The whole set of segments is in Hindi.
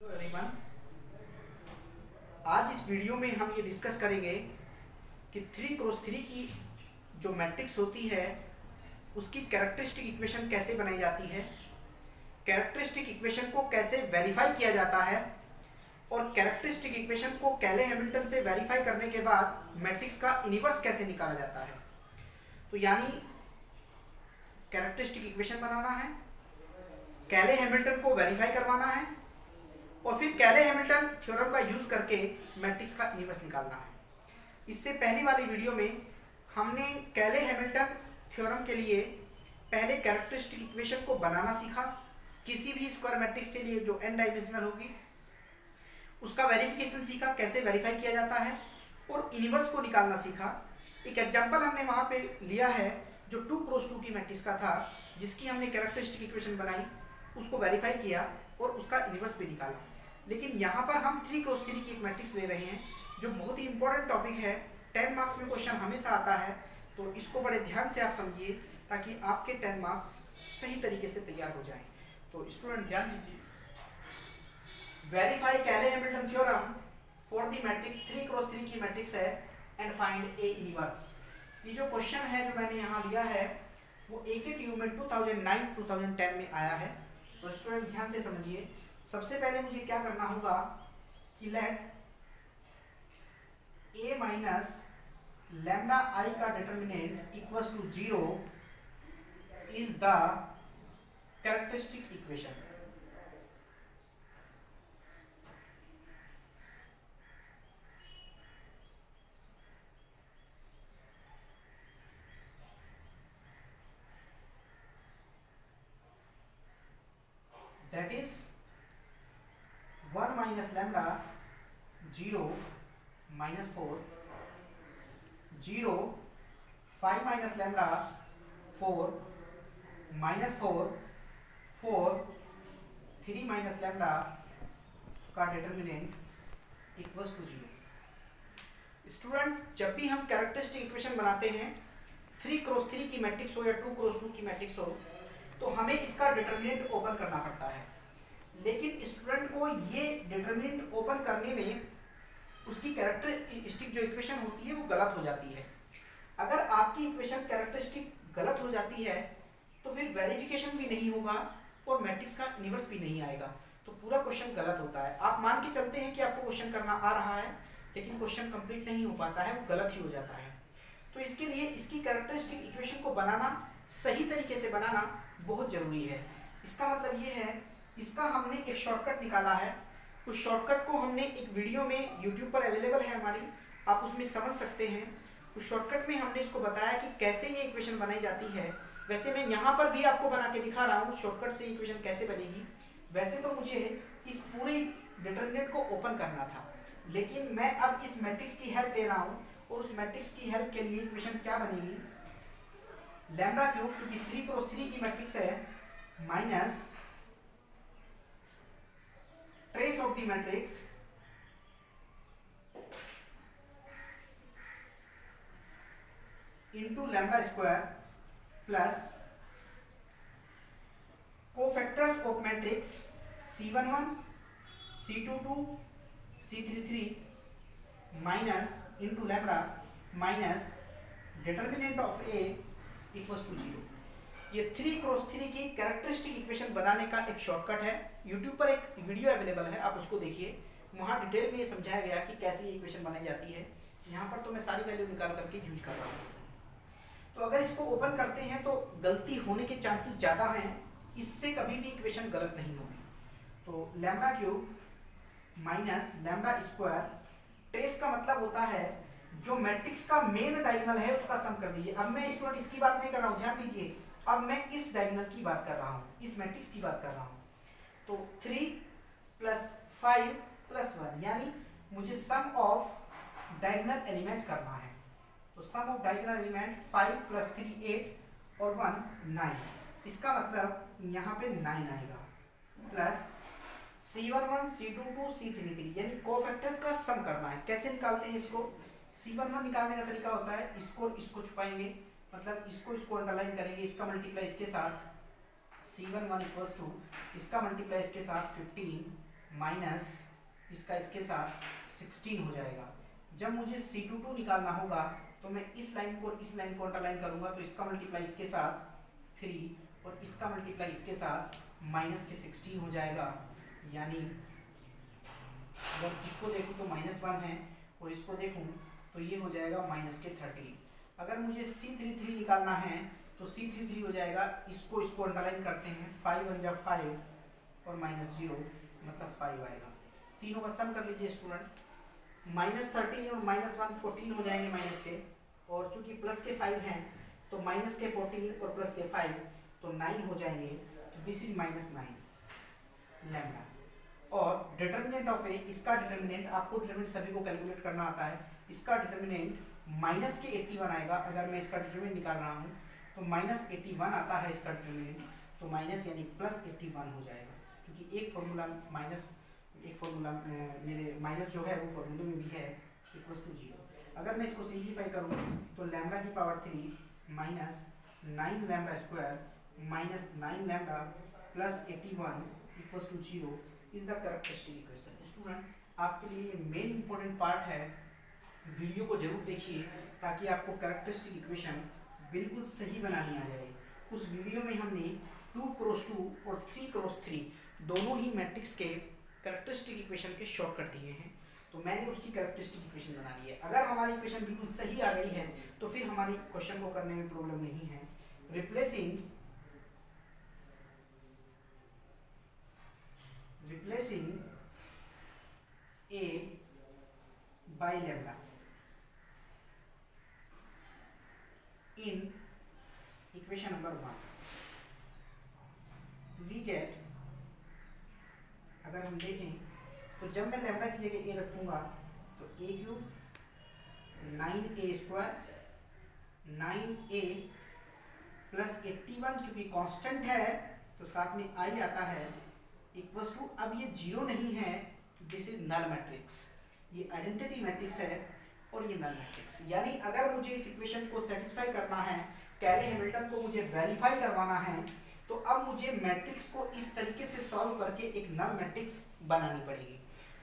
हेलो एवरीवन, आज इस वीडियो में हम ये डिस्कस करेंगे कि 3x3 की जो मैट्रिक्स होती है उसकी कैरेक्टरिस्टिक इक्वेशन कैसे बनाई जाती है, कैरेक्टरिस्टिक इक्वेशन को कैसे वेरीफाई किया जाता है और कैरेक्टरिस्टिक इक्वेशन को कैले हैमिल्टन से वेरीफाई करने के बाद मैट्रिक्स का इन्वर्स कैसे निकाला जाता है। तो यानी कैरेक्टरिस्टिक इक्वेशन बनाना है, कैले हैमिल्टन को वेरीफाई करवाना है और फिर कैले हैमिल्टन थ्योरम का यूज करके मैट्रिक्स का इन्वर्स निकालना है। इससे पहली वाली वीडियो में हमने कैले हैमिल्टन थ्योरम के लिए पहले कैरेक्टरिस्टिक इक्वेशन को बनाना सीखा, किसी भी स्क्वायर मैट्रिक्स के लिए जो n डायमेंशनल होगी उसका वेरिफिकेशन सीखा, कैसे वेरीफाई किया जाता है और इन्वर्स को निकालना सीखा। एक एग्जांपल हमने वहाँ पे लिया है जो 2x2 की मैट्रिक्स का था, जिसकी हमने कैरेक्टरिस्टिक इक्वेशन बनाई, उसको वेरीफाई किया और उसका इन्वर्स भी निकाला। लेकिन यहाँ पर हम 3x3 की एक मैट्रिक्स ले रहे हैं जो बहुत ही इंपॉर्टेंट टॉपिक है, 10 मार्क्स में क्वेश्चन हमेशा आता है, तो इसको बड़े ध्यान से आप समझिए ताकि आपके 10 मार्क्स सही तरीके से तैयार हो जाएं। तो स्टूडेंट ध्यान दीजिए, वेरीफाई कैले Hamilton theorem for the matrix 3x3 की मैट्रिक्स है एंड फाइंड ए इन्वर्स। ये जो क्वेश्चन है जो मैंने यहाँ लिया है वो AKTU में 2009-2010 में आया है। तो स्टूडेंट ध्यान से समझिए, सबसे पहले मुझे क्या करना होगा कि let a minus lambda I का determinant equals to 0 is the characteristic equation. That is 1 minus lambda 0 minus 4 0 5 minus lambda 4 minus 4 4 3 minus lambda का डिटर्मिनेंट इक्वल्स टू 0। स्टूडेंट जब भी हम कैरेक्टरिस्टिक इक्वेशन बनाते हैं 3x3 की मैट्रिक्स हो या 2x2 की मैट्रिक्स हो तो हमें इसका डिटर्मिनेंट ओपन करना पड़ता है। लेकिन स्टूडेंट को ये डिटर्मिनेंट ओपन करने में उसकी कैरेक्टरिस्टिक जो इक्वेशन होती है वो गलत हो जाती है। अगर आपकी इक्वेशन कैरेक्टरिस्टिक गलत हो जाती है तो फिर वेरिफिकेशन भी नहीं होगा और मैट्रिक्स का इन्वर्स भी नहीं आएगा, तो पूरा क्वेश्चन गलत होता है। आप मान के चलते हैं कि आपको क्वेश्चन करना आ रहा है लेकिन क्वेश्चन कंप्लीट नहीं हो पाता है, वो गलत ही हो जाता है। तो इसके लिए इसकी कैरेक्टरिस्टिक इक्वेशन को बनाना, सही तरीके से बनाना बहुत जरूरी है। इसका मतलब ये है, इसका हमने एक शॉर्टकट निकाला है, उस शॉर्टकट को हमने एक वीडियो में यूट्यूब पर अवेलेबल है हमारी, आप उसमें समझ सकते हैं। उस शॉर्टकट में हमने इसको बताया कि कैसे ये इक्वेशन बनाई जाती है। वैसे मैं यहाँ पर भी आपको बना के दिखा रहा हूँ शॉर्टकट से इक्वेशन कैसे बनेगी। वैसे तो मुझे इस पूरे डिटर्मिनेंट को ओपन करना था, लेकिन मैं अब इस मैट्रिक्स की हेल्प ले रहा हूँ और उस मैट्रिक्स की हेल्प के लिए इक्वेशन क्या बनेगी, लैम्डा क्यूब, क्योंकि 3x3 की मैट्रिक्स है, minus trace of the matrix into lambda square plus cofactors of matrix C11 C22 C33 minus into lambda minus determinant of A equals to 0। ये 3x3 की कैरेक्टरिस्टिक इक्वेशन बनाने का एक शॉर्टकट है। यूट्यूब पर एक वीडियो अवेलेबल है, आप उसको देखिए, वहाँ डिटेल में ये समझाया गया कि कैसे ये इक्वेशन बनाई जाती है। यहाँ पर तो मैं सारी वैल्यू निकाल करके यूज कर रहा हूँ। तो अगर इसको ओपन करते हैं तो गलती होने के चांसेस ज़्यादा हैं, इससे कभी भी इक्वेशन गलत नहीं होगी। तो lambda cube minus lambda square, trace का मतलब होता है जो मैट्रिक्स का मेन डायगोनल है उसका सम कर दीजिए। अब मैं स्टूडेंट इसकी बात नहीं कर रहा हूँ, ध्यान दीजिए, अब मैं इस डायगोनल की बात कर रहा हूँ, इस मैट्रिक्स की बात कर रहा हूँ। तो 3 + 5 + 1 यानी मुझे सम ऑफ डायगोनल एलिमेंट करना है। तो सम ऑफ डायगोनल एलिमेंट 5 + 3 8 और 1 9, इसका मतलब यहाँ पे 9 आएगा, प्लस C11 C22 C33 यानी कोफैक्टर्स का सम करना है। कैसे निकालते हैं इसको, C11 निकालने का तरीका होता है, इसको छुपाएंगे, मतलब इसको अंडरलाइन करेंगे, इसका मल्टीप्लाई इसके साथ C11 इक्वल्स टू इसका मल्टीप्लाई इसके साथ 15 माइनस इसका इसके साथ 16 हो जाएगा। जब मुझे C22 निकालना होगा तो मैं इस लाइन को अंडरलाइन करूंगा, तो इसका मल्टीप्लाई इसके साथ 3 और इसका मल्टीप्लाई इसके साथ माइनस के 16 हो जाएगा। यानी अगर इसको देखूं तो -1 है और इसको देखूं तो ये हो जाएगा -के 30। अगर मुझे C33 निकालना है तो C33 हो जाएगा, इसको अंडरलाइन करते हैं, 5 1 जा 5 और -0 मतलब 5 आएगा। तीनों का सम कर लीजिए स्टूडेंट, -13 और -1 14 हो जाएंगे माइनस के, और चूंकि प्लस के 5 हैं तो माइनस के 14 और प्लस के 5 तो 9 हो जाएंगे। तो दिस इज -9 लैम्डा। और डिटर्मिनेंट ऑफ ए, इसका डिटर्मिनेंट, आपको डिटर्मिनेंट सभी को कैलकुलेट करना आता है, इसका डिटर्मिनेंट माइनस के 81 आएगा। अगर मैं इसका डिटर्मिनेंट निकाल रहा हूँ तो -81 आता है इसका डिटर्मिनेंट, तो माइनस यानी +81 हो जाएगा, क्योंकि एक फॉर्मूला मेरे माइनस जो है वो फॉर्मूले में भी है, =0। अगर मैं इसको सिंप्लीफाई करूँ तो लैम्डा की power 3 minus 9 lambda square minus 9 lambda plus 81 = 0 is the characteristic equation. Student, आपके लिए ये मेन इंपॉर्टेंट पार्ट है, वीडियो को जरूर देखिए ताकि आपको कैरेक्टरिस्टिक इक्वेशन बिल्कुल सही बनानी आ जाए। उस वीडियो में हमने 2x2 और 3x3 दोनों ही मैट्रिक्स के कैरेक्टरिस्टिक इक्वेशन के शॉर्टकट दिए हैं, तो मैंने उसकी कैरेक्टरिस्टिक इक्वेशन बना ली है। अगर हमारी इक्वेशन बिल्कुल सही आ गई है तो फिर हमारी क्वेश्चन को करने में प्रॉब्लम नहीं है। Replacing A by lambda in equation number 1 we get, अगर हम देखें तो जब मैं लैम्डा की जगह a रखूंगा तो a³ 9a² 9a प्लस 81 चूंकि कांस्टेंट है तो साथ में i आता है, इक्वल्स टू, अब ये 0 नहीं है, दिस इज नल मैट्रिक्स, ये आइडेंटिटी मैट्रिक्स है और ये नल मैट्रिक्स। यानी अगर मुझे इस इक्वेशन को सेटिस्फाई करना है, कैले हैमिल्टन को मुझे वेरीफाई करवाना है, तो अब मुझे मैट्रिक्स को इस तरीके से सॉल्व करके एक नल मैट्रिक्स बनानी पड़ेगी।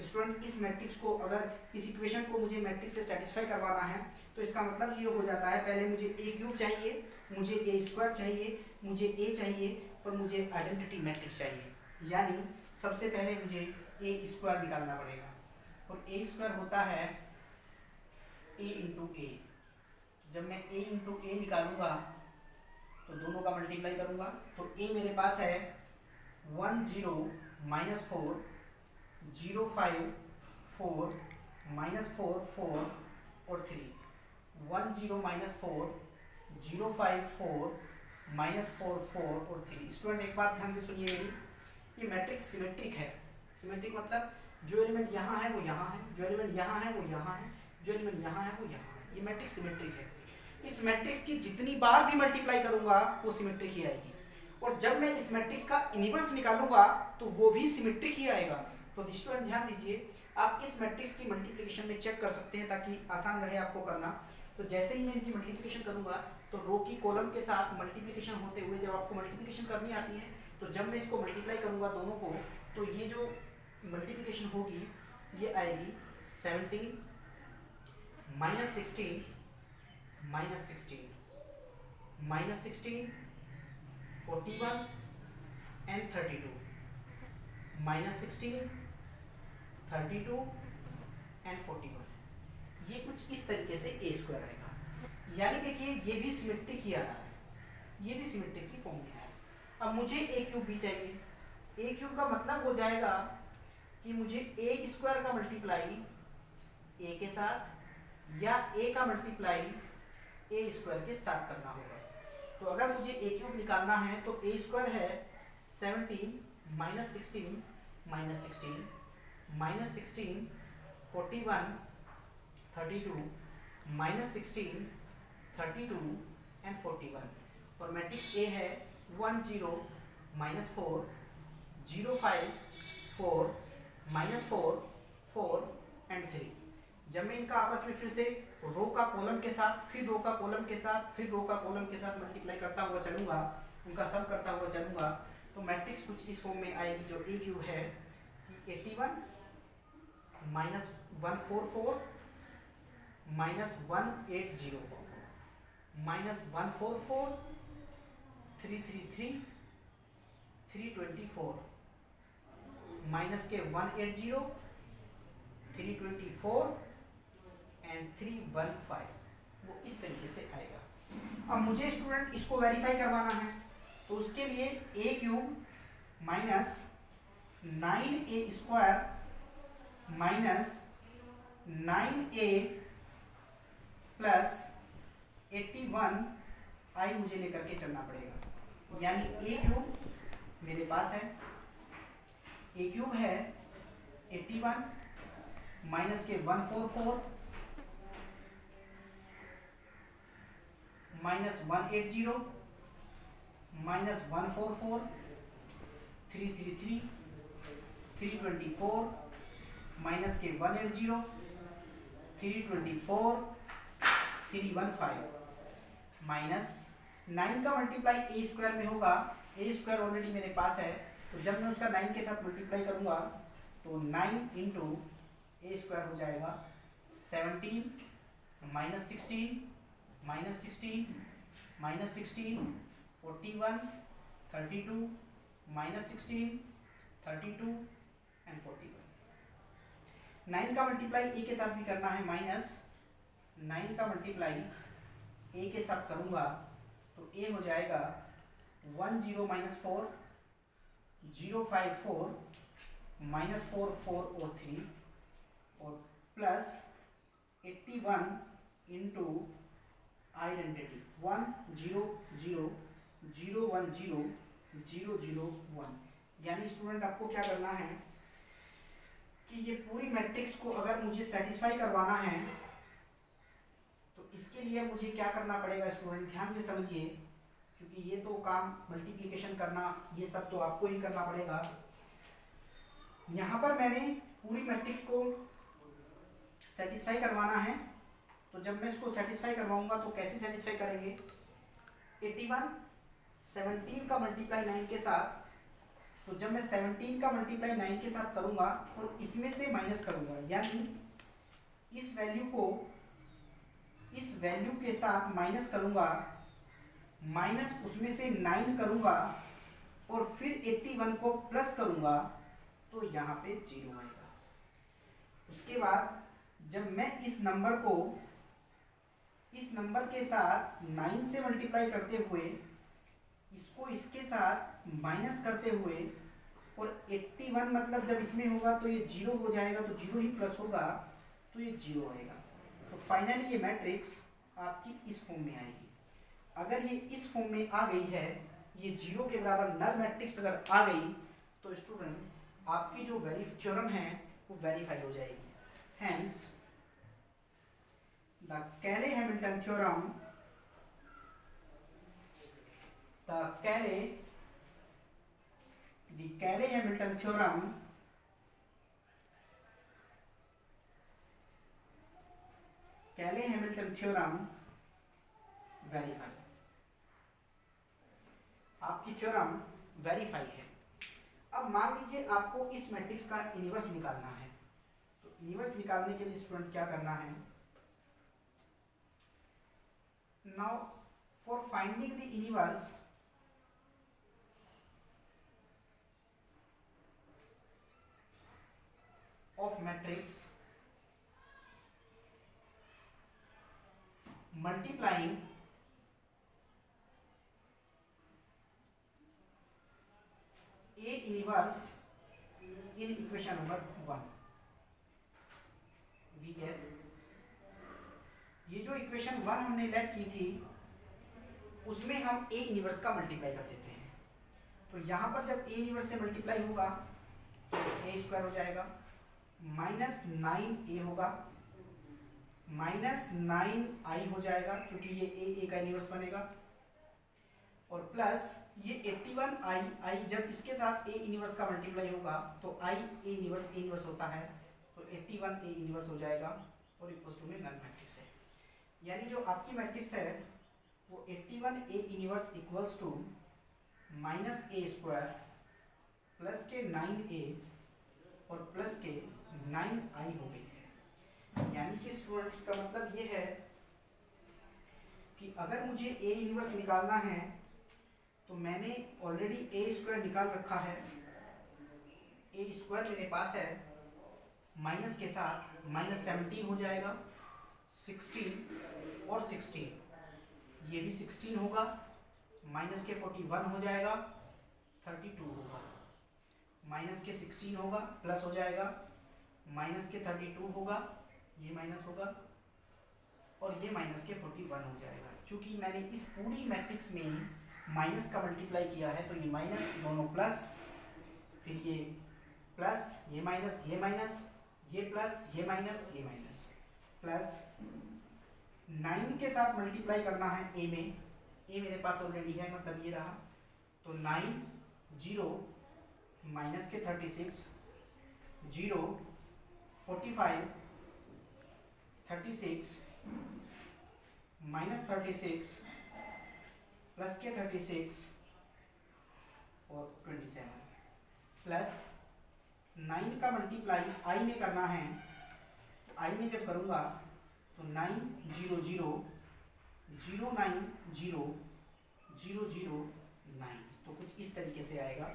स्टूडेंट, इस मैट्रिक्स को, अगर इस इक्वेशन को मुझे मैट्रिक्स से सेटिस्फाई करवाना है तो इसका मतलब ये हो जाता है, पहले मुझे a³ चाहिए, मुझे a² चाहिए, मुझे a चाहिए और मुझे आइडेंटिटी मैट्रिक्स चाहिए। यानी सबसे पहले मुझे a² निकालना पड़ेगा, और a² होता है a × a। जब मैं a × a निकालूंगा तो दोनों का मल्टीप्लाई करूंगा, तो a मेरे पास है 1 0 -4 0 5 4 -4 4 और 3 1 0 -4 0 5 4 -4 4 और 3। स्टूडेंट, एक बात ध्यान से सुनिए मेरी, ये मैट्रिक्स सिमेट्रिक है। सिमेट्रिक मतलब जो एलिमेंट यहाँ है वो यहाँ है, जो एलिमेंट यहाँ है वो यहाँ है, जो एलिमेंट यहाँ है वो यहाँ है। ये मैट्रिक्स सिमेट्रिक है। इस मैट्रिक्स की जितनी बार भी मल्टीप्लाई करूंगा वो सिमेट्रिक ही आएगी, और जब मैं इस मैट्रिक्स का इनवर्स निकालूंगा तो वो भी सिमेट्रिक ही आएगा। तो स्टूडेंट ध्यान दीजिए, आप इस मैट्रिक्स की मल्टीप्लिकेशन में चेक कर सकते हैं ताकि आसान रहे आपको करना। तो जैसे ही मैं इनकी मल्टीप्लिकेशन करूंगा तो रो की कॉलम के साथ मल्टीप्लिकेशन होते हुए, जब आपको मल्टीप्लिकेशन करनी आती है तो जब मैं इसको मल्टीप्लाई करूंगा दोनों को, तो ये जो मल्टीप्लिकेशन होगी ये आएगी 17 -16 -16 -16 41 and 32 -16 32 and 41। ये कुछ इस तरीके से a² आएगा। यानी देखिए ये भी सिमेट्रिक ही आ रहा है, ये भी सिमेट्रिक की फॉर्म में है। अब मुझे a³ भी चाहिए। a³ का मतलब हो जाएगा कि मुझे a² का मल्टीप्लाई a के साथ या a का मल्टीप्लाई a² के साथ करना होगा। तो अगर मुझे a³ निकालना है तो a² है 17 -16 -16 -16 41 32 -16 32 and 41। और मैट्रिक्स A है 1 0 -4 0 5 4 -4 4 and 3। जब मैं इनका आपस में फिर से रो का कॉलम के साथ, फिर रो का कॉलम के साथ, फिर रो का कॉलम के साथ मल्टीप्लाई करता हुआ चलूंगा, उनका सम करता हुआ चलूंगा, तो मैट्रिक्स कुछ इस फॉर्म में आएगी जो a³ है कि 81 माइनस 144 माइनस 180 माइनस 144 333 324 माइनस के 180 324 एंड 315, वो इस तरीके से आएगा। अब मुझे स्टूडेंट इसको वेरीफाई करवाना है, तो उसके लिए a cube minus 9a square minus 9a plus 81 आई मुझे लेकर के चलना पड़ेगा। यानी a क्यूब मेरे पास है, a क्यूब है 81 माइनस के 144 माइनस 180 माइनस 144 333 324 माइनस के 180 324 315 माइनस 9 का मल्टीप्लाई ए स्क्वायर में होगा, ए स्क्वायर ऑलरेडी मेरे पास है, तो जब मैं उसका 9 के साथ मल्टीप्लाई करूंगा तो 9 इंटू ए स्क्वायर हो जाएगा 17 minus 16 minus 16 minus 16 41 32 minus 16 32 and 41। 9 का मल्टीप्लाई ए के साथ भी करना है, माइनस 9 का मल्टीप्लाई ए के साथ करूंगा तो ए हो जाएगा 10 माइनस 4 054 माइनस 4 4 और 3 और प्लस 81 इंटू आइडेंटिटी 1 0 0 0 1 0 0 0 1। यानी स्टूडेंट आपको क्या करना है कि ये पूरी मैट्रिक्स को अगर मुझे सेटिस्फाई करवाना है तो इसके लिए मुझे क्या करना पड़ेगा स्टूडेंट, ध्यान से समझिए, क्योंकि ये तो काम मल्टीप्लिकेशन करना ये सब तो आपको ही करना पड़ेगा। यहाँ पर मैंने पूरी मैट्रिक्स को सेटिस्फाई करवाना है, तो जब मैं इसको सेटिस्फाई करवाऊंगा तो कैसे सेटिस्फाई करेंगे, 81 17 का मल्टीप्लाई 9 के साथ, तो जब मैं 17 का मल्टीप्लाई 9 के साथ करूंगा और इसमें से माइनस करूंगा, यानी इस वैल्यू को इस वैल्यू के साथ माइनस करूंगा, माइनस उसमें से 9 करूंगा और फिर 81 को प्लस करूंगा तो यहाँ पे 0 आएगा। उसके बाद जब मैं इस नंबर को इस नंबर के साथ 9 से मल्टीप्लाई करते हुए इसको इसके साथ माइनस करते हुए और 81 मतलब जब इसमें होगा तो ये 0 हो जाएगा, तो 0 ही प्लस होगा तो ये 0 आएगा। तो फाइनली ये मैट्रिक्स आपकी इस फॉर्म में आएगी। अगर ये इस फॉर्म में आ गई है, ये 0 के बराबर नल मैट्रिक्स अगर आ गई तो स्टूडेंट आपकी जो थ्योरम है वो वेरीफाई हो जाएगी। Hence the Cayley Hamilton theorem Cayley-Hamilton theorem verify, आपकी थ्योरम वेरीफाई है। अब मान लीजिए आपको इस मैट्रिक्स का इनवर्स निकालना है, तो इनवर्स निकालने के लिए स्टूडेंट क्या करना है, now for finding the inverse of matrix multiplying A inverse in equation number 1, we get ये जो इक्वेशन 1 हमने लेट की थी उसमें हम A इनवर्स का मल्टीप्लाई कर देते हैं, तो यहाँ पर जब A इनवर्स से मल्टीप्लाई होगा तो A स्क्वायर हो जाएगा, माइनस 9a होगा, माइनस 9i हो जाएगा क्योंकि ये a का इनवर्स बनेगा, और प्लस ये 81i जब इसके साथ a इनवर्स का मल्टीप्लाई होगा तो i a इनवर्स होता है, तो 81a इनवर्स हो जाएगा और इक्वल्स टू में नल मैट्रिक्स है। यानी जो आपकी मैट्रिक्स है वो 81a inverse equals to minus a square plus के 9a और प्लस के 9i हो गई है। यानी कि स्टूडेंट्स का मतलब ये है कि अगर मुझे ए इनवर्स निकालना है तो मैंने ऑलरेडी ए स्क्वायर निकाल रखा है। ए स्क्वायर मेरे पास है, माइनस के साथ -17 हो जाएगा, 16 और 16, ये भी 16 होगा, माइनस के 41 हो जाएगा, 32 होगा, माइनस के 16 होगा, प्लस हो जाएगा, माइनस के 32 होगा, ये माइनस होगा, और ये माइनस के 41 हो जाएगा। चूंकि मैंने इस पूरी मैट्रिक्स में माइनस का मल्टीप्लाई किया है तो ये माइनस, दोनों प्लस, फिर ये प्लस, ये माइनस, ये माइनस, ये प्लस, ये माइनस, ये माइनस, प्लस 9 के साथ मल्टीप्लाई करना है ए में। ए मेरे पास ऑलरेडी है, मतलब ये रहा, तो 9 0 माइनस के 36, 0 45 36 माइनस 36 प्लस के 36 और 27, प्लस 9 का मल्टीप्लाई आई में करना है। तो आई में जब करूँगा तो 9 0 0 0 9 0 0 0 9, तो कुछ इस तरीके से आएगा।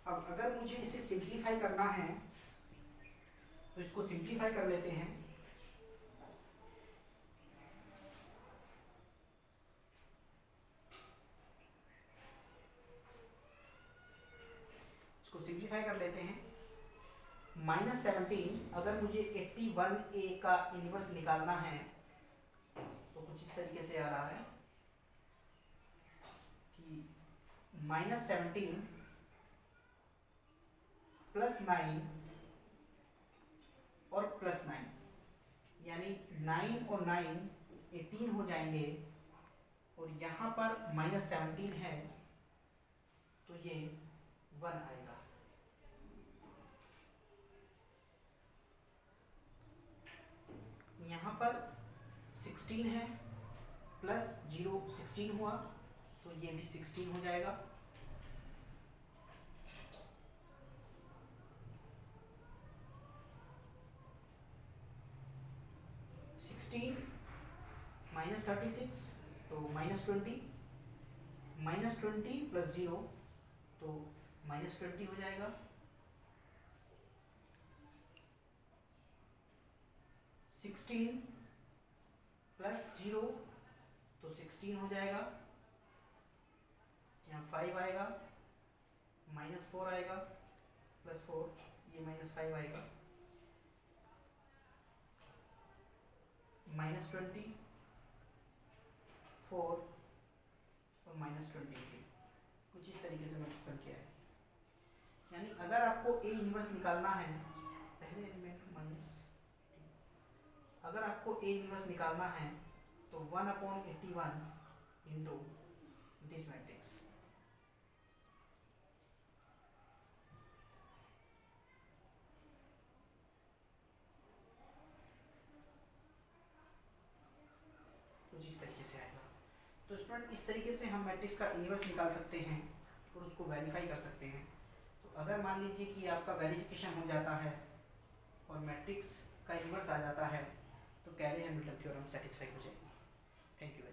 अब अगर मुझे इसे सिंप्लीफाई करना है तो इसको सिंप्लीफाई कर लेते हैं। इसको सिंप्लीफाई कर लेते हैं। -17, अगर मुझे 81a का इन्वर्स निकालना है तो कुछ इस तरीके से आ रहा है कि -17 प्लस 9 और प्लस 9, यानी 9 और 9 18 हो जाएंगे, और यहाँ पर -17 है तो ये 1 आएगा। यहाँ पर 16 है, प्लस 0 16 हुआ, तो ये भी 16 हो जाएगा। -36 तो -20, -20 प्लस 0 तो -20 हो जाएगा। 16 प्लस 0 तो 16 हो जाएगा, यहाँ 5 आएगा, -4 आएगा, +4, ये -5 आएगा, -20 4 और -23, कुछ इस तरीके से मल्टीपल किया है। यानी अगर आपको ए इनवर्स निकालना है, पहले एलिमेंट माइनस, अगर आपको ए इनवर्स निकालना है तो 1/81 इंटू दिस मैट्रिक्स। कुछ इस तरीके से आएगा। तो स्टूडेंट, इस तरीके से हम मैट्रिक्स का इनवर्स निकाल सकते हैं और उसको वेरीफाई कर सकते हैं। तो अगर मान लीजिए कि आपका वेरिफिकेशन हो जाता है और मैट्रिक्स का इनवर्स आ जाता है तो कैले हैमिल्टन थ्योरम सेटिस्फाई हो जाएगी। Thank you.